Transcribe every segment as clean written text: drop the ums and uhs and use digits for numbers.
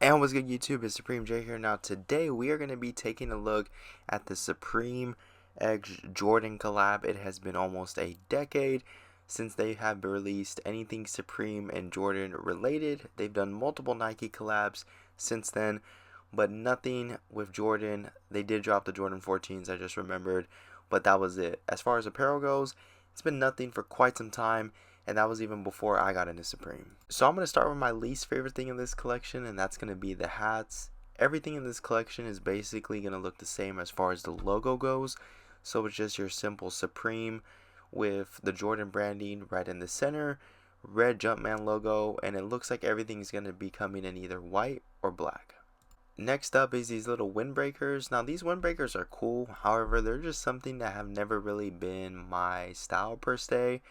And what's good, YouTube? It's Supreme J here. Now today we are going to be taking a look at the Supreme X Jordan collab. It has been almost a decade since they have released anything Supreme and Jordan related. They've done multiple Nike collabs since then, but nothing with Jordan. They did drop the Jordan 14s, I just remembered, but that was it. As far as apparel goes, it's been nothing for quite some time, and that was even before I got into Supreme. So I'm going to start with my least favorite thing in this collection, and that's going to be the hats. Everything in this collection is basically going to look the same as far as the logo goes. So it's just your simple Supreme with the Jordan branding right in the center, red Jumpman logo, and it looks like everything's going to be coming in either white or black. Next up is these little windbreakers. Now these windbreakers are cool, however they're just something that have never really been my style per se.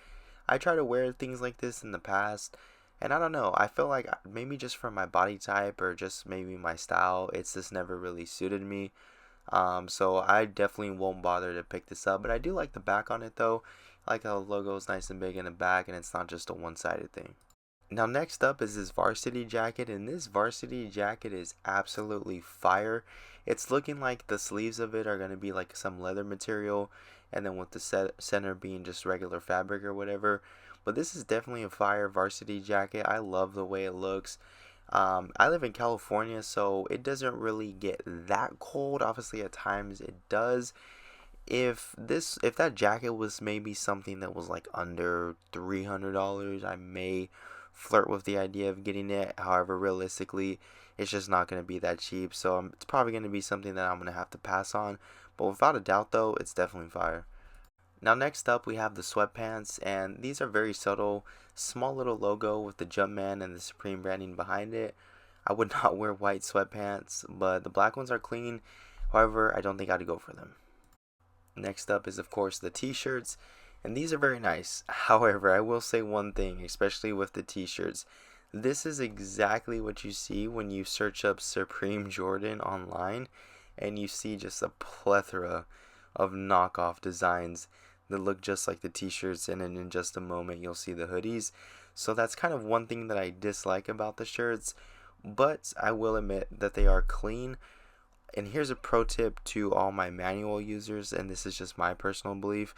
I try to wear things like this in the past, and I don't know, I feel like maybe just for my body type or just maybe my style, it's just never really suited me. So I definitely won't bother to pick this up, but I do like the back on it though. I like how the logo is nice and big in the back and it's not just a one-sided thing. Now next up is this varsity jacket, and this varsity jacket is absolutely fire. It's looking like the sleeves of it are going to be like some leather material, and then with the center being just regular fabric or whatever. But this is definitely a fire varsity jacket. I love the way it looks. I live in California, so it doesn't really get that cold. Obviously at times it does. If that jacket was maybe something that was like under $300, I may flirt with the idea of getting it. However, realistically, it's just not going to be that cheap, so it's probably going to be something that I'm going to have to pass on. But without a doubt though, it's definitely fire. Now next up we have the sweatpants, and these are very subtle, small little logo with the Jumpman and the Supreme branding behind it. I would not wear white sweatpants, but the black ones are clean. However, I don't think I'd go for them. Next up is of course the t-shirts, and these are very nice. However, I will say one thing, especially with the t-shirts. This is exactly what you see when you search up Supreme Jordan online, and you see just a plethora of knockoff designs that look just like the t-shirts, and then in just a moment you'll see the hoodies. So that's kind of one thing that I dislike about the shirts, but I will admit that they are clean. And here's a pro tip to all my manual users, and this is just my personal belief.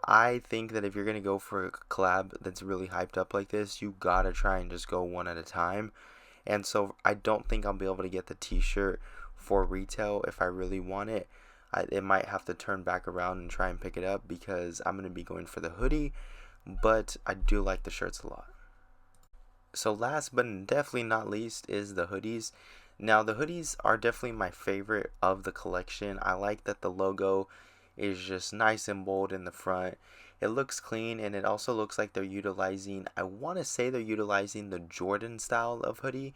I think that if you're going to go for a collab that's really hyped up like this, you gotta try and just go one at a time. And so I don't think I'll be able to get the t-shirt for retail if I really want it. It might have to turn back around and try and pick it up because I'm going to be going for the hoodie, but I do like the shirts a lot. So last but definitely not least is the hoodies. Now the hoodies are definitely my favorite of the collection. I like that the logo is just nice and bold in the front. It looks clean, and it also looks like they're utilizing, I want to say they're utilizing the Jordan style of hoodie,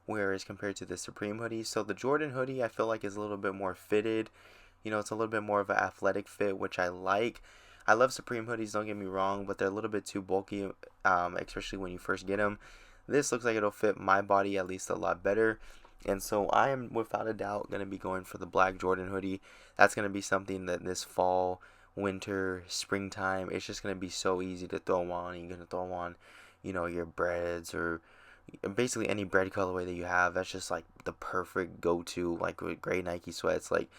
whereas compared to the Supreme hoodie. So the Jordan hoodie I feel like is a little bit more fitted. You know, it's a little bit more of an athletic fit, which I like. I love Supreme hoodies, don't get me wrong, but they're a little bit too bulky, especially when you first get them. This looks like it'll fit my body at least a lot better. And so I am without a doubt going to be going for the black Jordan hoodie. That's going to be something that this fall, winter, springtime, it's just going to be so easy to throw on. You're going to throw on, your breads or basically any bread colorway that you have. That's just like the perfect go-to, like with gray Nike sweats. Like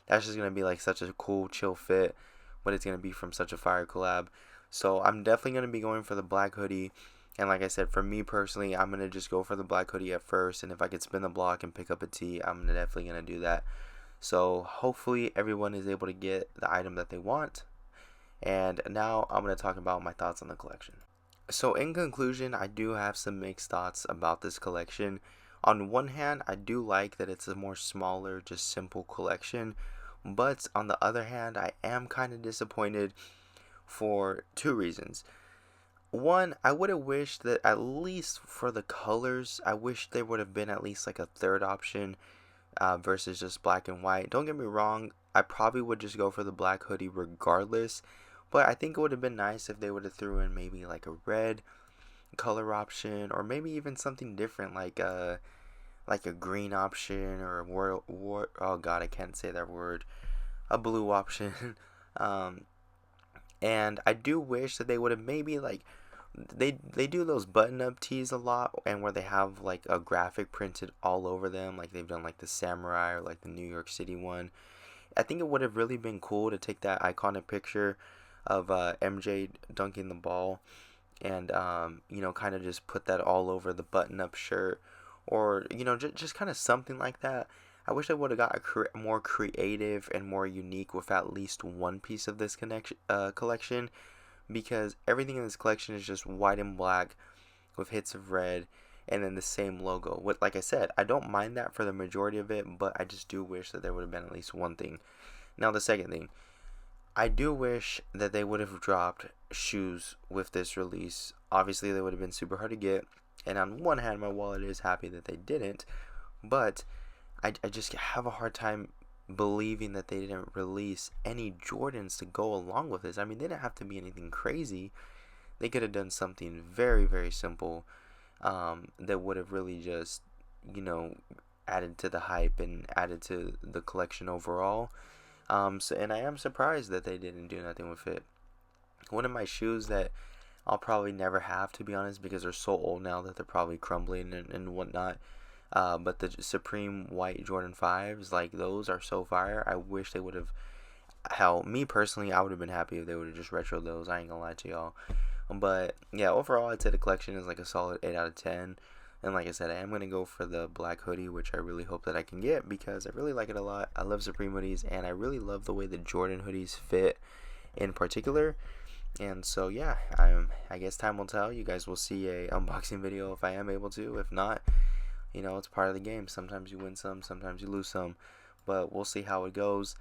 that's just going to be like such a cool, chill fit, but it's going to be from such a fire collab. So I'm definitely going to be going for the black hoodie. And like I said, for me personally, I'm going to just go for the black hoodie at first. And if I could spin the block and pick up a tee, I'm definitely going to do that. So hopefully everyone is able to get the item that they want. And now I'm going to talk about my thoughts on the collection. So in conclusion, I do have some mixed thoughts about this collection. On one hand, I do like that it's a more smaller, just simple collection. But on the other hand, I am kind of disappointed for two reasons. One, I would have wished that at least for the colors, I wish there would have been at least like a third option versus just black and white. Don't get me wrong, I probably would just go for the black hoodie regardless, but I think it would have been nice if they would have threw in maybe like a red color option, or maybe even something different like a green option, or oh god, I can't say that word, a blue option. And I do wish that they would have maybe like they do those button up tees a lot, and where they have like a graphic printed all over them, like they've done like the samurai or like the New York City one. I think it would have really been cool to take that iconic picture of MJ dunking the ball, and kind of just put that all over the button up shirt, or just kind of something like that. I wish I would have got more creative and more unique with at least one piece of this collection, because everything in this collection is just white and black with hits of red and then the same logo. What, like I said, I don't mind that for the majority of it, but I just do wish that there would have been at least one thing. Now the second thing, I do wish that they would have dropped shoes with this release. Obviously they would have been super hard to get, and on one hand my wallet is happy that they didn't, but I just have a hard time believing that they didn't release any Jordans to go along with this. I mean, they didn't have to be anything crazy. They could have done something very, very simple, that would have really just, added to the hype and added to the collection overall. And I am surprised that they didn't do nothing with it. One of my shoes that I'll probably never have, to be honest, because they're so old now that they're probably crumbling and whatnot. But the Supreme White Jordan 5s, like, those are so fire. I wish they would have. Hell, me personally, I would have been happy if they would have just retro those. I ain't gonna lie to y'all. But yeah, overall, I'd say the collection is like a solid 8 out of 10. And like I said, I am going to go for the black hoodie, which I really hope that I can get, because I really like it a lot. I love Supreme hoodies, and I really love the way the Jordan hoodies fit in particular. And so yeah, I guess time will tell. You guys will see a unboxing video if I am able to. If not, it's part of the game. Sometimes you win some, sometimes you lose some, but we'll see how it goes.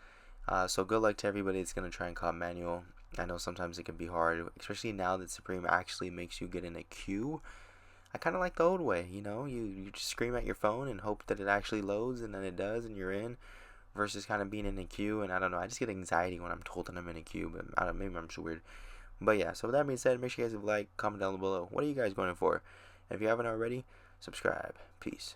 So good luck to everybody that's going to try and cop manual. I know sometimes it can be hard, especially now that Supreme actually makes you get in a queue. I kind of like the old way, you just scream at your phone and hope that it actually loads, and then it does, and you're in, versus kind of being in a queue. And I don't know, I just get anxiety when I'm told that I'm in a queue, but I don't know, maybe I'm just weird. But yeah, so with that being said, make sure you guys leave a like, comment down below. What are you guys going for? And if you haven't already, subscribe. Peace.